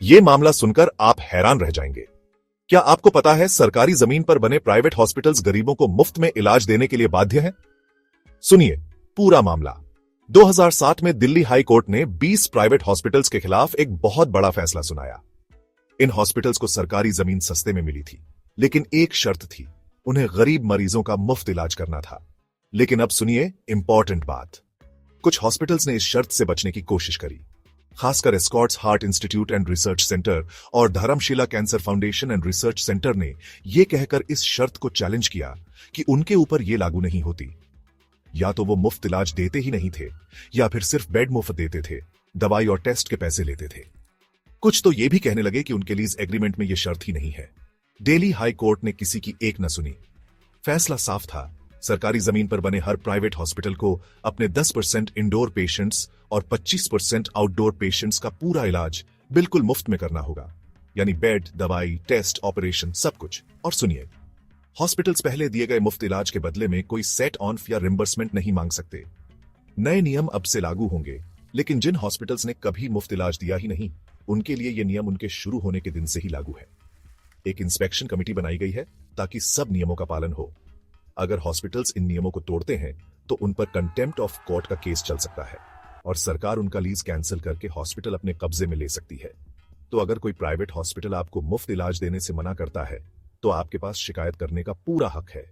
ये मामला सुनकर आप हैरान रह जाएंगे। क्या आपको पता है सरकारी जमीन पर बने प्राइवेट हॉस्पिटल्स गरीबों को मुफ्त में इलाज देने के लिए बाध्य हैं? सुनिए पूरा मामला। 2007 में दिल्ली हाई कोर्ट ने 20 प्राइवेट हॉस्पिटल्स के खिलाफ एक बहुत बड़ा फैसला सुनाया। इन हॉस्पिटल्स को सरकारी जमीन सस्ते में मिली थी, लेकिन एक शर्त थी, उन्हें गरीब मरीजों का मुफ्त इलाज करना था। लेकिन अब सुनिए इंपॉर्टेंट बात। कुछ हॉस्पिटल्स ने इस शर्त से बचने की कोशिश करी, खासकर Escorts Heart Institute and Research Centre और Dharamshila Cancer Foundation and Research Centre ने यह कहकर इस शर्त को चैलेंज किया कि उनके ऊपर यह लागू नहीं होती। या तो वो मुफ्त इलाज देते ही नहीं थे, या फिर सिर्फ बेड मुफ्त देते थे, दवाई और टेस्ट के पैसे लेते थे। कुछ तो ये भी कहने लगे कि उनके लीज एग्रीमेंट में यह शर्त ही नहीं है। दिल्ली हाई कोर्ट ने किसी की एक न सुनी। फैसला साफ था, सरकारी जमीन पर बने हर प्राइवेट हॉस्पिटल को अपने 10% इंडोर पेशेंट्स और 25% आउटडोर पेशेंट्स का पूरा इलाज बिल्कुल मुफ्त में करना होगा, यानी बेड, दवाई, टेस्ट, ऑपरेशन, सब कुछ। और सुनिए, हॉस्पिटल्स पहले दिए गए मुफ्त इलाज के बदले में कोई सेट ऑन या रिम्बर्समेंट नहीं मांग सकते। नए नियम अब से लागू होंगे, लेकिन जिन हॉस्पिटल्स ने कभी मुफ्त इलाज दिया ही नहीं, उनके लिए यह नियम उनके शुरू होने के दिन से ही लागू है। एक इंस्पेक्शन कमेटी बनाई गई है ताकि सब नियमों का पालन हो। अगर हॉस्पिटल्स इन नियमों को तोड़ते हैं तो उन पर कंटेम्प्ट ऑफ कोर्ट का केस चल सकता है और सरकार उनका लीज कैंसिल करके हॉस्पिटल अपने कब्जे में ले सकती है। तो अगर कोई प्राइवेट हॉस्पिटल आपको मुफ्त इलाज देने से मना करता है, तो आपके पास शिकायत करने का पूरा हक है।